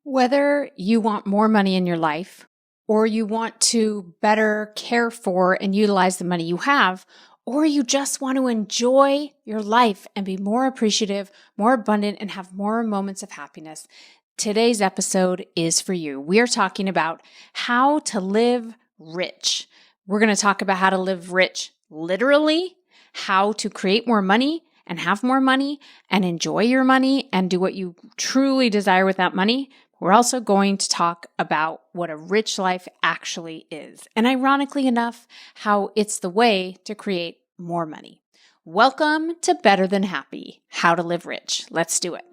Whether you want more money in your life or you want to better care for and utilize the money you have, or you just want to enjoy your life and be more appreciative, more abundant, and have more moments of happiness, today's episode is for you. We're talking about how to live rich. We're going to talk about how to live rich literally, how to create more money and have more money and enjoy your money and do what you truly desire with that money. We're also going to talk about what a rich life actually is. And ironically enough, how it's the way to create more money. Welcome to Better Than Happy, How to Live Rich. Let's do it.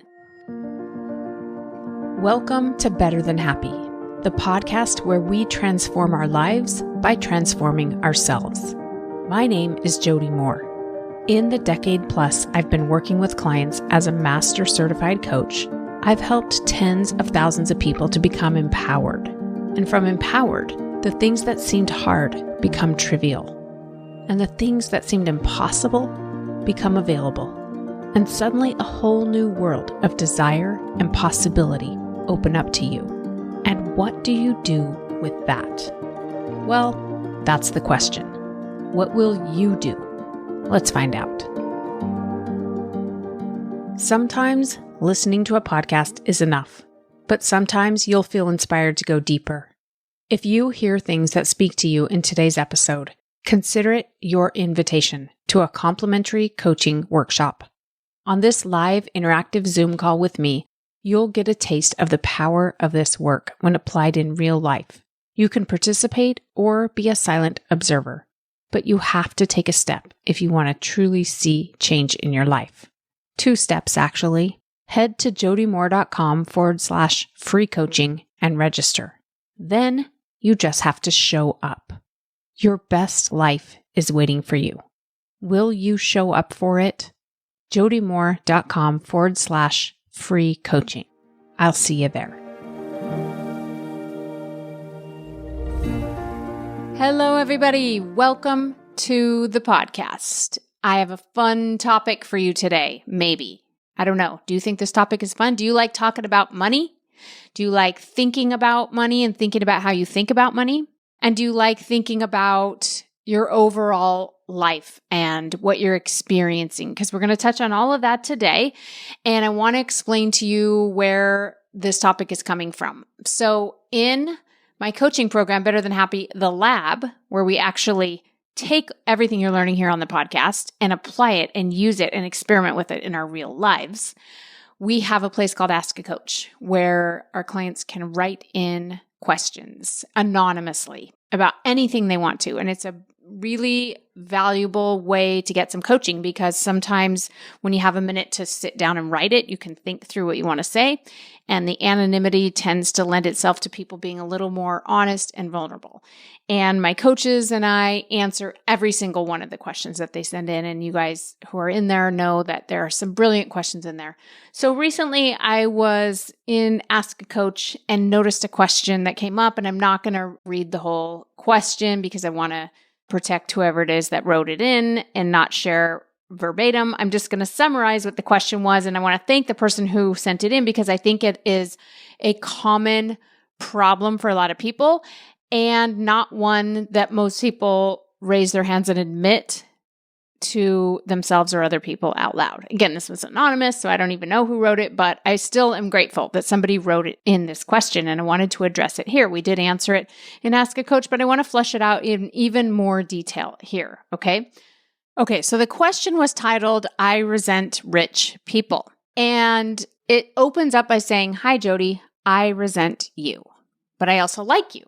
Welcome to Better Than Happy, the podcast where we transform our lives by transforming ourselves. My name is Jody Moore. In the decade plus I've been working with clients as a master certified coach, I've helped tens of thousands of people to become empowered. And from empowered, the things that seemed hard become trivial. And the things that seemed impossible become available. And suddenly a whole new world of desire and possibility open up to you. And what do you do with that? Well, that's the question. What will you do? Let's find out. Sometimes listening to a podcast is enough, but sometimes you'll feel inspired to go deeper. If you hear things that speak to you in today's episode, consider it your invitation to a complimentary coaching workshop. On this live interactive Zoom call with me, you'll get a taste of the power of this work when applied in real life. You can participate or be a silent observer, but you have to take a step if you want to truly see change in your life. 2 steps, actually. Head to jodymoore.com/free coaching and register. Then you just have to show up. Your best life is waiting for you. Will you show up for it? jodymoore.com/free coaching. I'll see you there. Hello, everybody. Welcome to the podcast. I have a fun topic for you today. Maybe. I don't know. Do you think this topic is fun? Do you like talking about money? Do you like thinking about money and thinking about how you think about money? And do you like thinking about your overall life and what you're experiencing? Because we're going to touch on all of that today. And I want to explain to you where this topic is coming from. So in my coaching program, Better Than Happy, the lab, where we actually take everything you're learning here on the podcast and apply it and use it and experiment with it in our real lives, we have a place called Ask a Coach where our clients can write in questions anonymously about anything they want to. And it's a really valuable way to get some coaching because sometimes when you have a minute to sit down and write it, you can think through what you want to say. And the anonymity tends to lend itself to people being a little more honest and vulnerable. And my coaches and I answer every single one of the questions that they send in. And you guys who are in there know that there are some brilliant questions in there. So recently I was in Ask a Coach and noticed a question that came up, and I'm not going to read the whole question because I want to protect whoever it is that wrote it in and not share verbatim. I'm just going to summarize what the question was. And I want to thank the person who sent it in because I think it is a common problem for a lot of people and not one that most people raise their hands and admit to themselves or other people out loud. Again, this was anonymous, so I don't even know who wrote it, but I still am grateful that somebody wrote it in this question, and I wanted to address it here. We did answer it in Ask a Coach, but I want to flesh it out in even more detail here, okay? Okay, so the question was titled, I Resent Rich People. And it opens up by saying, hi, Jody, I resent you, but I also like you,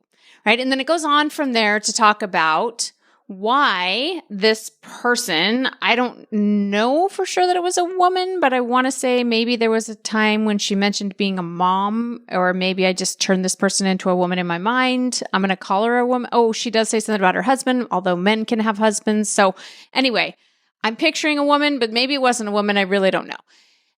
right? And then it goes on from there to talk about why this person, I don't know for sure that it was a woman, but I want to say maybe there was a time when she mentioned being a mom, or maybe I just turned this person into a woman in my mind. I'm going to call her a woman. Oh, she does say something about her husband, although men can have husbands. So anyway, I'm picturing a woman, but maybe it wasn't a woman. I really don't know.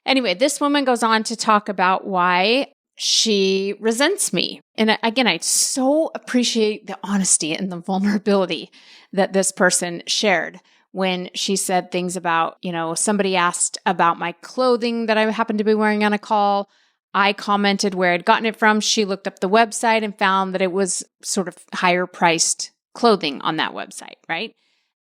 Anyway, this woman goes on to talk about why she resents me. And again, I so appreciate the honesty and the vulnerability that this person shared when she said things about, somebody asked about my clothing that I happened to be wearing on a call. I commented where I'd gotten it from. She looked up the website and found that it was sort of higher priced clothing on that website, right?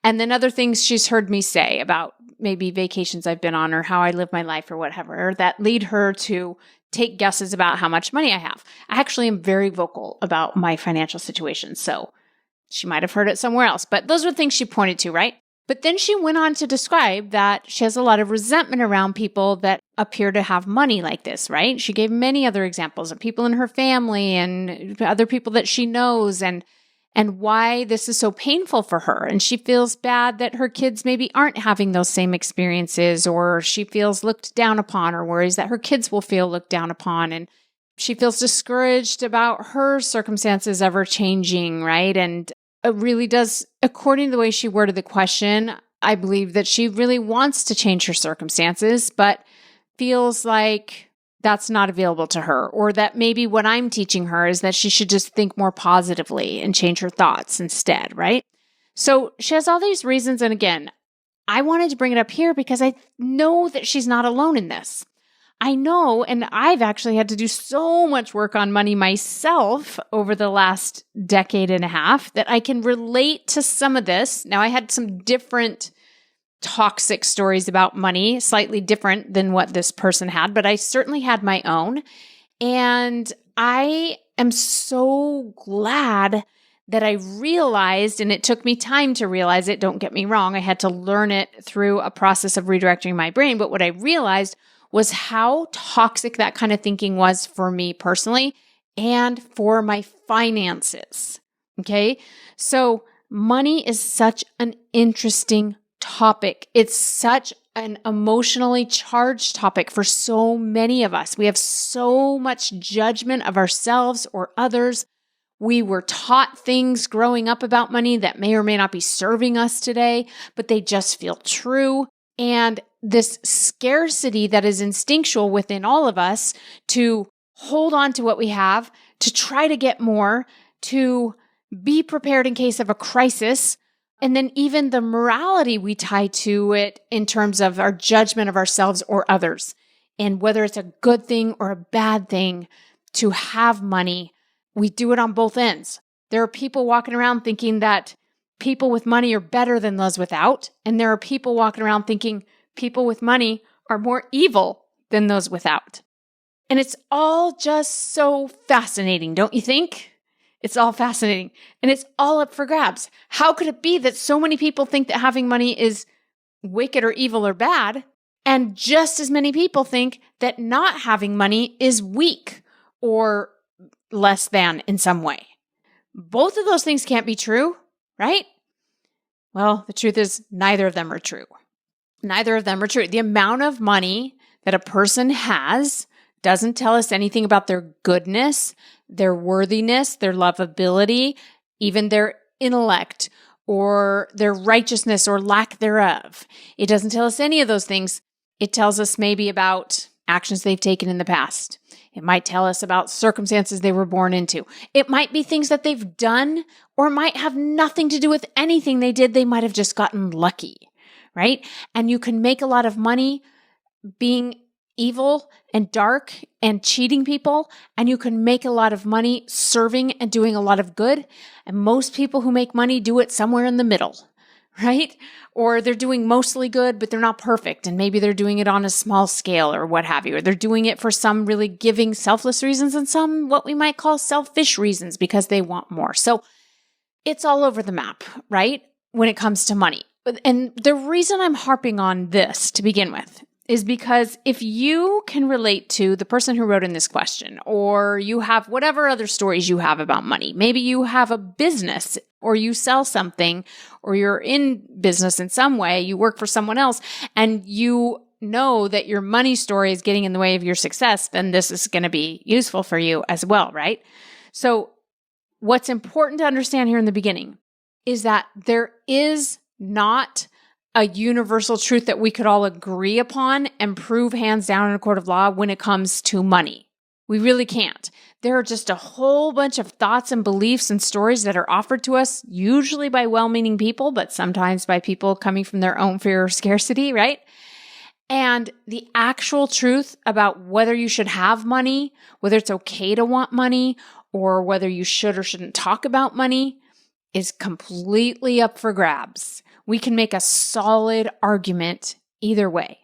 And then other things she's heard me say about maybe vacations I've been on or how I live my life or whatever that lead her to take guesses about how much money I have. I actually am very vocal about my financial situation, so she might have heard it somewhere else. But those were things she pointed to, right? But then she went on to describe that she has a lot of resentment around people that appear to have money like this, right? She gave many other examples of people in her family and other people that she knows and why this is so painful for her. And she feels bad that her kids maybe aren't having those same experiences, or she feels looked down upon or worries that her kids will feel looked down upon. And she feels discouraged about her circumstances ever changing, right? And it really does, according to the way she worded the question, I believe that she really wants to change her circumstances, but feels like that's not available to her, or that maybe what I'm teaching her is that she should just think more positively and change her thoughts instead, right? So she has all these reasons. And again, I wanted to bring it up here because I know that she's not alone in this. I know, and I've actually had to do so much work on money myself over the last decade and a half that I can relate to some of this. Now, I had some different toxic stories about money, slightly different than what this person had, but I certainly had my own. And I am so glad that I realized, and it took me time to realize it, don't get me wrong, I had to learn it through a process of redirecting my brain, but what I realized was how toxic that kind of thinking was for me personally and for my finances. Okay. So money is such an interesting topic. It's such an emotionally charged topic for so many of us. We have so much judgment of ourselves or others. We were taught things growing up about money that may or may not be serving us today, but they just feel true. And this scarcity that is instinctual within all of us to hold on to what we have, to try to get more, to be prepared in case of a crisis, and then even the morality we tie to it in terms of our judgment of ourselves or others, and whether it's a good thing or a bad thing to have money, we do it on both ends. There are people walking around thinking that people with money are better than those without, and there are people walking around thinking people with money are more evil than those without. And it's all just so fascinating, don't you think? It's all fascinating. And it's all up for grabs. How could it be that so many people think that having money is wicked or evil or bad, and just as many people think that not having money is weak or less than in some way? Both of those things can't be true, right? Well, the truth is neither of them are true. Neither of them are true. The amount of money that a person has doesn't tell us anything about their goodness, their worthiness, their lovability, even their intellect or their righteousness or lack thereof. It doesn't tell us any of those things. It tells us maybe about actions they've taken in the past. It might tell us about circumstances they were born into. It might be things that they've done, or might have nothing to do with anything they did. They might have just gotten lucky, right? And you can make a lot of money being evil and dark and cheating people, and you can make a lot of money serving and doing a lot of good. And most people who make money do it somewhere in the middle, right? Or they're doing mostly good, but they're not perfect. And maybe they're doing it on a small scale or what have you. Or they're doing it for some really giving, selfless reasons and some what we might call selfish reasons because they want more. So it's all over the map, right? When it comes to money. And the reason I'm harping on this to begin with is because if you can relate to the person who wrote in this question, or you have whatever other stories you have about money, maybe you have a business or you sell something or you're in business in some way, you work for someone else and you know that your money story is getting in the way of your success, then this is going to be useful for you as well, right? So what's important to understand here in the beginning is that there is not a universal truth that we could all agree upon and prove hands down in a court of law when it comes to money. We really can't. There are just a whole bunch of thoughts and beliefs and stories that are offered to us, usually by well-meaning people, but sometimes by people coming from their own fear of scarcity, right? And the actual truth about whether you should have money, whether it's okay to want money, or whether you should or shouldn't talk about money is completely up for grabs. We can make a solid argument either way.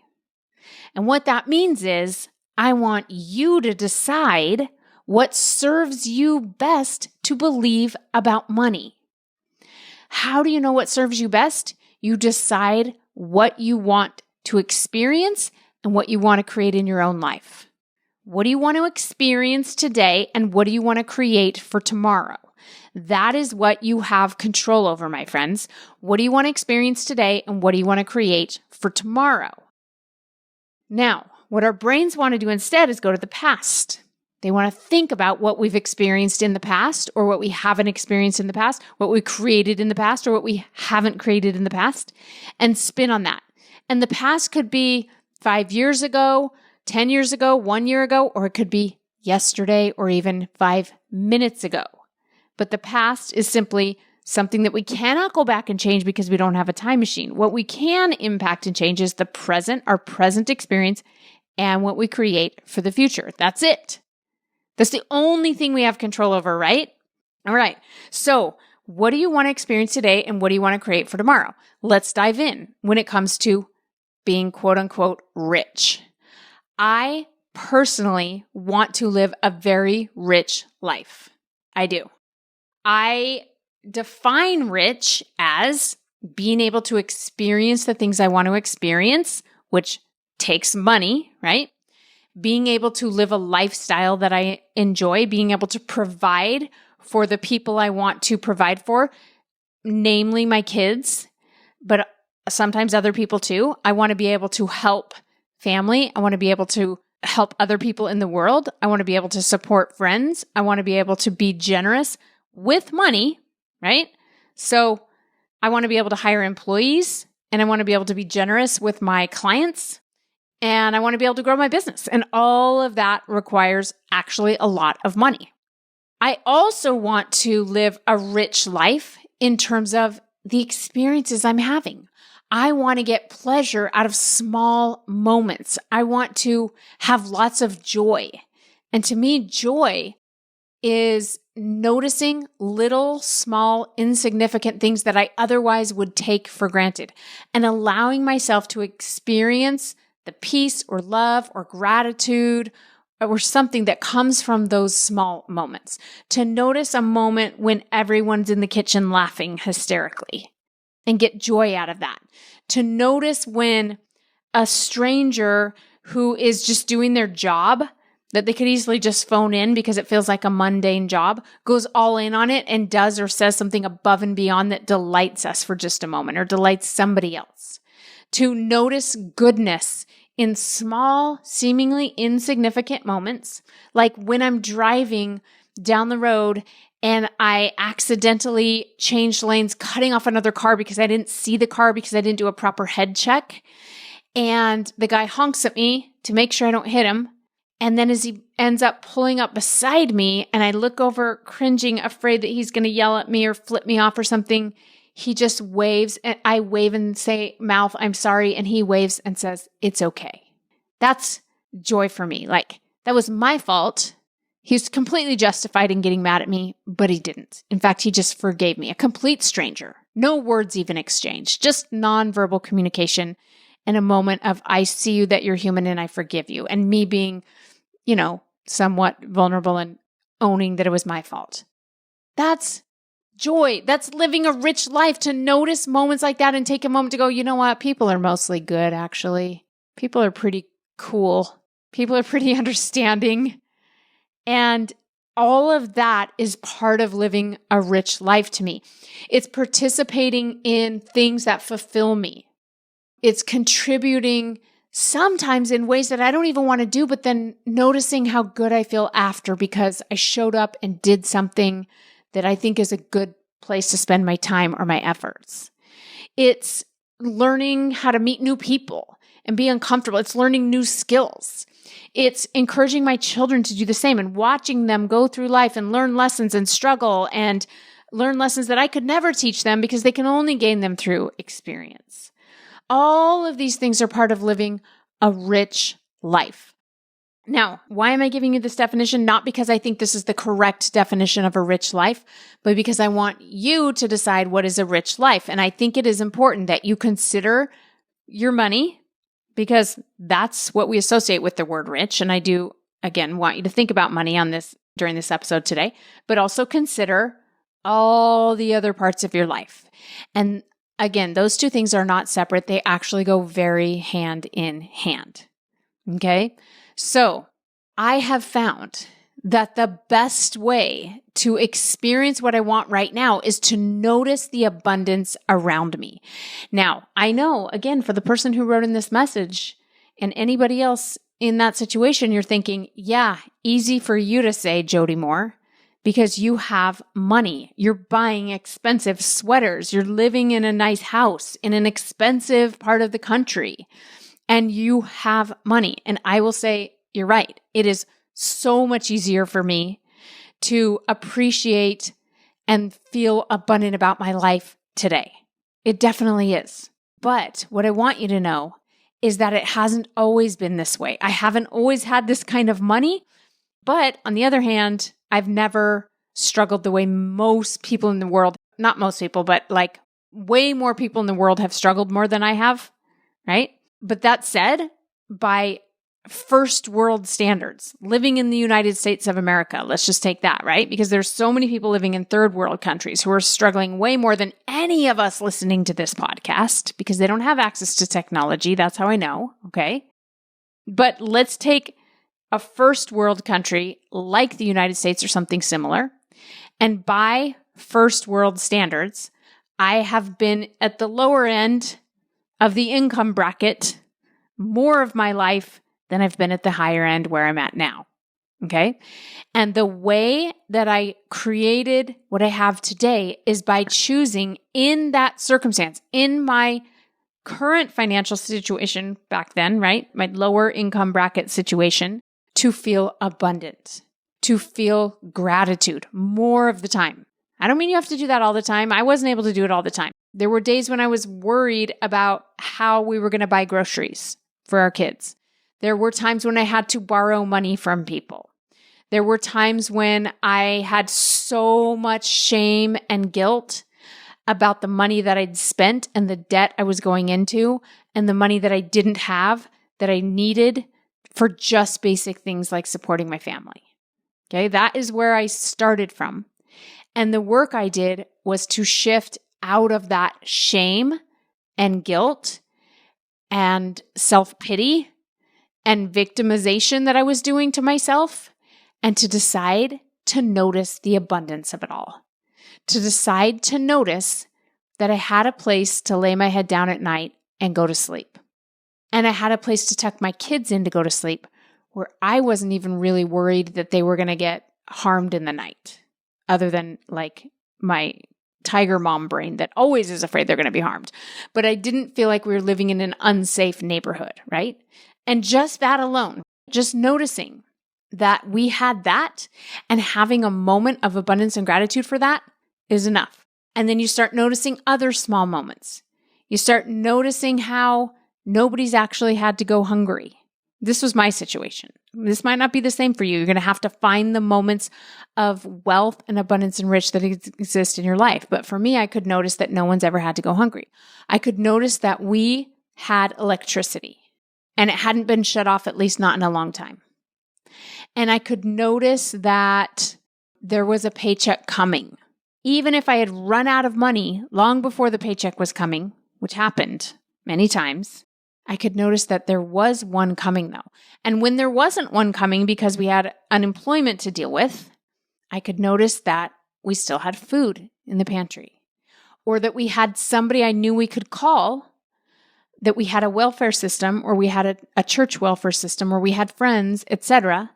And what that means is I want you to decide what serves you best to believe about money. How do you know what serves you best? You decide what you want to experience and what you want to create in your own life. What do you want to experience today and what do you want to create for tomorrow? That is what you have control over, my friends. What do you want to experience today and what do you want to create for tomorrow? Now, what our brains want to do instead is go to the past. They want to think about what we've experienced in the past or what we haven't experienced in the past, what we created in the past or what we haven't created in the past, and spin on that. And the past could be 5 years ago, 10 years ago, 1 year ago, or it could be yesterday or even 5 minutes ago. But the past is simply something that we cannot go back and change because we don't have a time machine. What we can impact and change is the present, our present experience, and what we create for the future. That's it. That's the only thing we have control over, right? All right. So what do you want to experience today and what do you want to create for tomorrow? Let's dive in when it comes to being quote unquote rich. I personally want to live a very rich life. I do. I define rich as being able to experience the things I want to experience, which takes money, right? Being able to live a lifestyle that I enjoy, being able to provide for the people I want to provide for, namely my kids, but sometimes other people too. I want to be able to help family. I want to be able to help other people in the world. I want to be able to support friends. I want to be able to be generous with money, right? So I want to be able to hire employees and I want to be able to be generous with my clients. And I want to be able to grow my business. And all of that requires actually a lot of money. I also want to live a rich life in terms of the experiences I'm having. I want to get pleasure out of small moments. I want to have lots of joy. And to me, joy is noticing little, small, insignificant things that I otherwise would take for granted and allowing myself to experience the peace or love or gratitude or something that comes from those small moments. To notice a moment when everyone's in the kitchen laughing hysterically and get joy out of that. To notice when a stranger who is just doing their job that they could easily just phone in because it feels like a mundane job, goes all in on it and does or says something above and beyond that delights us for just a moment or delights somebody else. To notice goodness in small, seemingly insignificant moments, like when I'm driving down the road and I accidentally changed lanes, cutting off another car because I didn't see the car because I didn't do a proper head check. And the guy honks at me to make sure I don't hit him. And then as he ends up pulling up beside me and I look over cringing, afraid that he's going to yell at me or flip me off or something, he just waves and I wave and say, mouth, I'm sorry. And he waves and says, it's okay. That's joy for me. Like, that was my fault. He was completely justified in getting mad at me, but he didn't. In fact, he just forgave me, a complete stranger. No words even exchanged, just nonverbal communication and a moment of, I see you that you're human and I forgive you. And me being, somewhat vulnerable and owning that it was my fault. That's joy. That's living a rich life, to notice moments like that and take a moment to go, you know what? People are mostly good, actually. People are pretty cool. People are pretty understanding. And all of that is part of living a rich life to me. It's participating in things that fulfill me. It's contributing sometimes in ways that I don't even want to do, but then noticing how good I feel after because I showed up and did something that I think is a good place to spend my time or my efforts. It's learning how to meet new people and be uncomfortable. It's learning new skills. It's encouraging my children to do the same and watching them go through life and learn lessons and struggle and learn lessons that I could never teach them because they can only gain them through experience. All of these things are part of living a rich life. Now, why am I giving you this definition? Not because I think this is the correct definition of a rich life, but because I want you to decide what is a rich life. And I think it is important that you consider your money, because that's what we associate with the word rich. And I do, again, want you to think about money on this during this episode today, but also consider all the other parts of your life. And again, those two things are not separate. They actually go very hand in hand. Okay? So I have found that the best way to experience what I want right now is to notice the abundance around me. Now, I know, again, for the person who wrote in this message and anybody else in that situation, you're thinking, yeah, easy for you to say, Jody Moore, because you have money. You're buying expensive sweaters. You're living in a nice house in an expensive part of the country, and you have money. And I will say, you're right. It is so much easier for me to appreciate and feel abundant about my life today. It definitely is. But what I want you to know is that it hasn't always been this way. I haven't always had this kind of money, but on the other hand, I've never struggled the way most people in the world, not most people, but like way more people in the world have struggled more than I have, right? But that said, by first world standards, living in the United States of America, let's just take that, right? Because there's so many people living in third world countries who are struggling way more than any of us listening to this podcast because they don't have access to technology. That's how I know, okay? But let's take a first world country like the United States or something similar. And by first world standards, I have been at the lower end of the income bracket more of my life than I've been at the higher end where I'm at now. Okay. And the way that I created what I have today is by choosing in that circumstance, in my current financial situation back then, right? My lower income bracket situation, to feel abundant, to feel gratitude more of the time. I don't mean you have to do that all the time. I wasn't able to do it all the time. There were days when I was worried about how we were going to buy groceries for our kids. There were times when I had to borrow money from people. There were times when I had so much shame and guilt about the money that I'd spent and the debt I was going into and the money that I didn't have that I needed for just basic things like supporting my family. Okay, that is where I started from. And the work I did was to shift out of that shame and guilt and self-pity and victimization that I was doing to myself, and to decide to notice the abundance of it all. To decide to notice that I had a place to lay my head down at night and go to sleep. And I had a place to tuck my kids in to go to sleep where I wasn't even really worried that they were going to get harmed in the night, other than like my tiger mom brain that always is afraid they're going to be harmed. But I didn't feel like we were living in an unsafe neighborhood, right? And just that alone, just noticing that we had that and having a moment of abundance and gratitude for that is enough. And then you start noticing other small moments. You start noticing how nobody's actually had to go hungry. This was my situation. This might not be the same for you. You're going to have to find the moments of wealth and abundance and rich that exist in your life. But for me, I could notice that no one's ever had to go hungry. I could notice that we had electricity and it hadn't been shut off, at least not in a long time. And I could notice that there was a paycheck coming. Even if I had run out of money long before the paycheck was coming, which happened many times, I could notice that there was one coming though. And when there wasn't one coming because we had unemployment to deal with, I could notice that we still had food in the pantry, or that we had somebody I knew we could call, that we had a welfare system, or we had a church welfare system, or we had friends, etc.,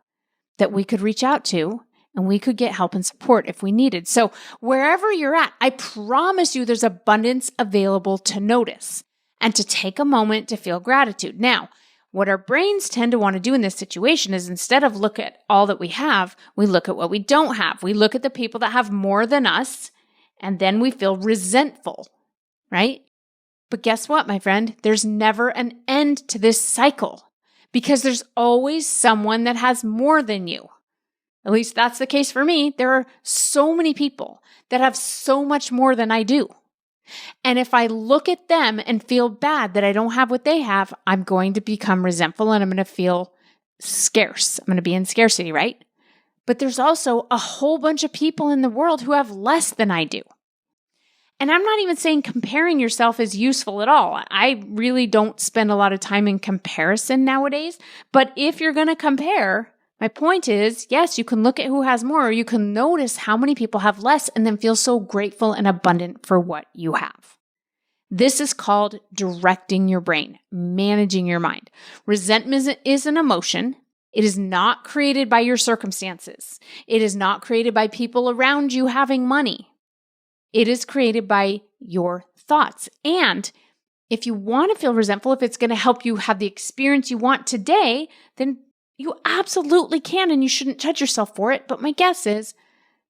that we could reach out to and we could get help and support if we needed. So wherever you're at, I promise you there's abundance available to notice and to take a moment to feel gratitude. Now, what our brains tend to want to do in this situation is instead of look at all that we have, we look at what we don't have. We look at the people that have more than us, and then we feel resentful, right? But guess what, my friend? There's never an end to this cycle. because there's always someone that has more than you. At least that's the case for me. There are so many people that have so much more than I do. And if I look at them and feel bad that I don't have what they have, I'm going to become resentful and I'm going to feel scarce. I'm going to be in scarcity, right? But there's also a whole bunch of people in the world who have less than I do. And I'm not even saying comparing yourself is useful at all. I really don't spend a lot of time in comparison nowadays. But if you're going to compare, my point is, yes, you can look at who has more, or you can notice how many people have less and then feel so grateful and abundant for what you have. This is called directing your brain, managing your mind. Resentment is an emotion. It is not created by your circumstances. It is not created by people around you having money. It is created by your thoughts. And if you want to feel resentful, if it's going to help you have the experience you want today, then you absolutely can, and you shouldn't judge yourself for it. But my guess is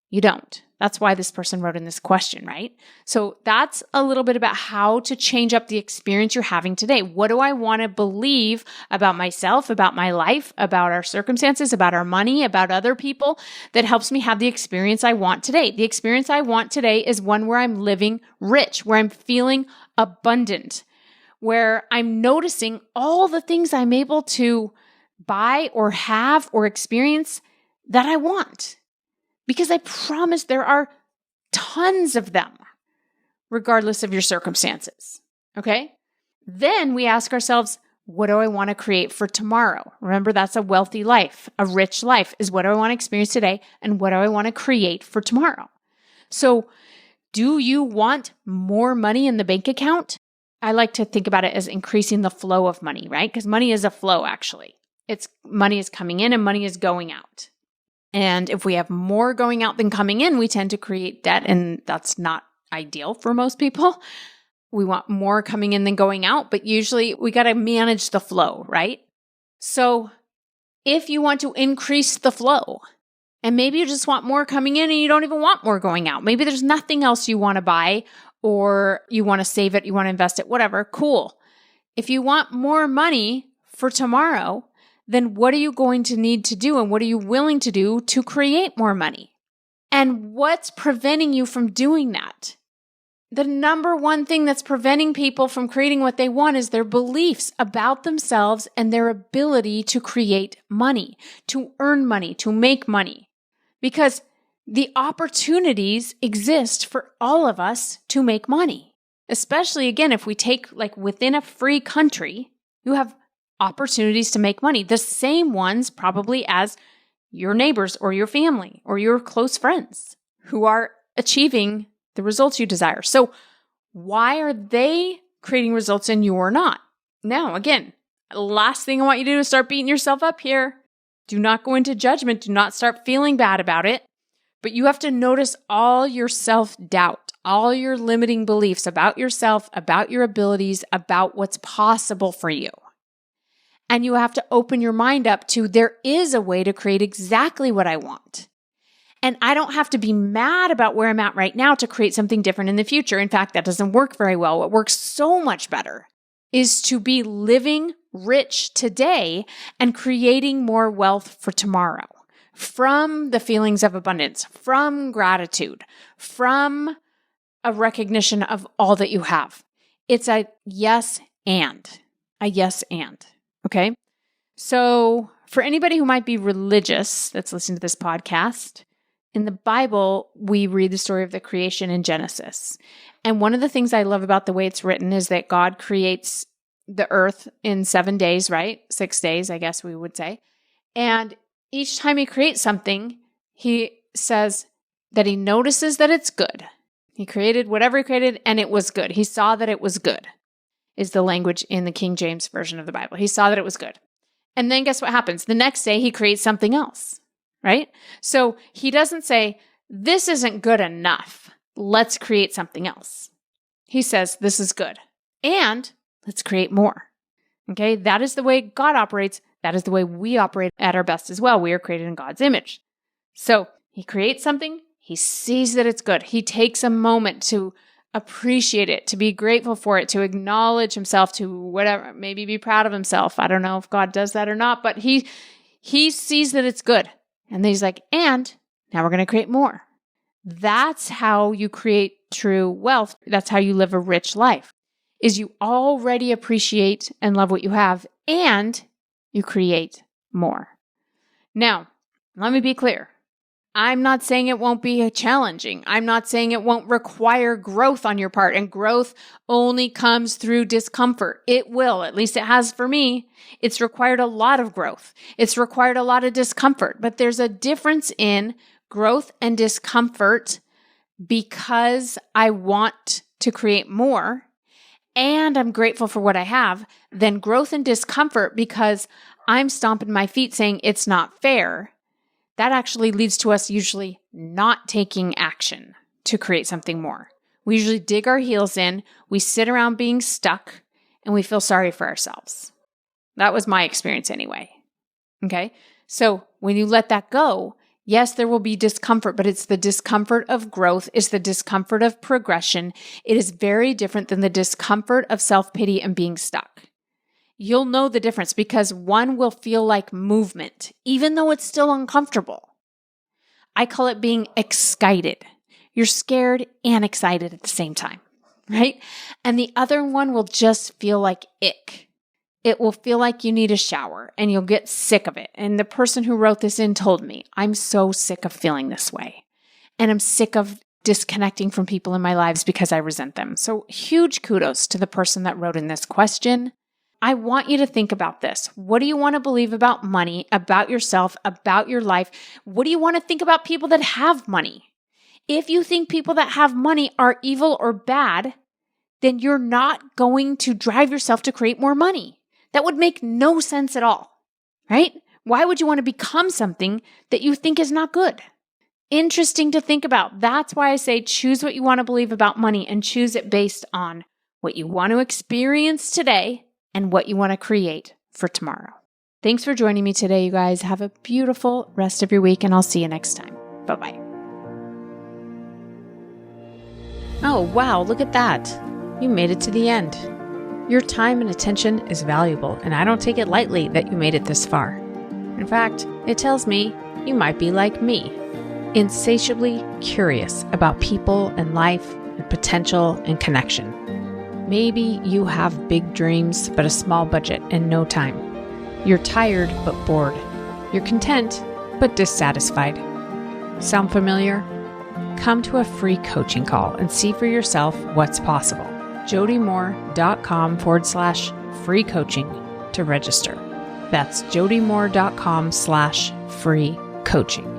you don't. That's why this person wrote in this question, right? So that's a little bit about how to change up the experience you're having today. What do I want to believe about myself, about my life, about our circumstances, about our money, about other people that helps me have the experience I want today? The experience I want today is one where I'm living rich, where I'm feeling abundant, where I'm noticing all the things I'm able to buy or have or experience that I want. Because I promise there are tons of them, regardless of your circumstances. Okay? Then we ask ourselves, what do I want to create for tomorrow? Remember, that's a wealthy life, a rich life is what do I want to experience today and what do I want to create for tomorrow? So, do you want more money in the bank account? I like to think about it as increasing the flow of money, right? Because money is a flow, actually. Money is coming in and money is going out. And if we have more going out than coming in, we tend to create debt, and that's not ideal for most people. We want more coming in than going out, but usually we got to manage the flow, right? So if you want to increase the flow, and maybe you just want more coming in and you don't even want more going out. Maybe there's nothing else you want to buy, or you want to save it, you want to invest it, whatever, cool. If you want more money for tomorrow, then what are you going to need to do and what are you willing to do to create more money? And what's preventing you from doing that? The number one thing that's preventing people from creating what they want is their beliefs about themselves and their ability to create money, to earn money, to make money. Because the opportunities exist for all of us to make money. Especially, again, if we take within a free country, you have opportunities to make money, the same ones probably as your neighbors or your family or your close friends who are achieving the results you desire. So why are they creating results and you are not? Now, again, last thing I want you to do is start beating yourself up here. Do not go into judgment. Do not start feeling bad about it. But you have to notice all your self-doubt, all your limiting beliefs about yourself, about your abilities, about what's possible for you. And you have to open your mind up to there is a way to create exactly what I want. And I don't have to be mad about where I'm at right now to create something different in the future. In fact, that doesn't work very well. What works so much better is to be living rich today and creating more wealth for tomorrow from the feelings of abundance, from gratitude, from a recognition of all that you have. It's a yes and. Okay? So for anybody who might be religious that's listening to this podcast, in the Bible, we read the story of the creation in Genesis. And one of the things I love about the way it's written is that God creates the earth in 7 days, right? 6 days, I guess we would say. And each time he creates something, he says that he notices that it's good. He created whatever he created and it was good. He saw that it was good. Is the language in the King James Version of the Bible. He saw that it was good. And then guess what happens? The next day, he creates something else, right? So he doesn't say, this isn't good enough. Let's create something else. He says, this is good. And let's create more. Okay? That is the way God operates. That is the way we operate at our best as well. We are created in God's image. So he creates something. He sees that it's good. He takes a moment to appreciate it, to be grateful for it, to acknowledge himself, to whatever, maybe be proud of himself. I don't know if God does that or not, but he sees that it's good. And then he's like, and now we're going to create more. That's how you create true wealth. That's how you live a rich life, is you already appreciate and love what you have, and you create more. Now, let me be clear. I'm not saying it won't be challenging. I'm not saying it won't require growth on your part, and growth only comes through discomfort. It will, at least it has for me. It's required a lot of growth. It's required a lot of discomfort, but there's a difference in growth and discomfort because I want to create more and I'm grateful for what I have, than growth and discomfort because I'm stomping my feet saying it's not fair. That actually leads to us usually not taking action to create something more. We usually dig our heels in, we sit around being stuck, and we feel sorry for ourselves. That was my experience anyway. Okay? So when you let that go, yes, there will be discomfort, but it's the discomfort of growth, it's the discomfort of progression. It is very different than the discomfort of self-pity and being stuck. You'll know the difference because one will feel like movement, even though it's still uncomfortable. I call it being excited. You're scared and excited at the same time, right? And the other one will just feel like ick. It will feel like you need a shower and you'll get sick of it. And the person who wrote this in told me, I'm so sick of feeling this way. And I'm sick of disconnecting from people in my lives because I resent them. So huge kudos to the person that wrote in this question. I want you to think about this. What do you want to believe about money, about yourself, about your life? What do you want to think about people that have money? If you think people that have money are evil or bad, then you're not going to drive yourself to create more money. That would make no sense at all, right? Why would you want to become something that you think is not good? Interesting to think about. That's why I say choose what you want to believe about money and choose it based on what you want to experience today and what you want to create for tomorrow. Thanks for joining me today, you guys. Have a beautiful rest of your week, and I'll see you next time. Bye-bye. Oh, wow, look at that. You made it to the end. Your time and attention is valuable, and I don't take it lightly that you made it this far. In fact, it tells me you might be like me, insatiably curious about people and life and potential and connection. Maybe you have big dreams, but a small budget and no time. You're tired, but bored. You're content, but dissatisfied. Sound familiar? Come to a free coaching call and see for yourself what's possible. jodymoore.com/free coaching to register. That's jodymoore.com/free coaching.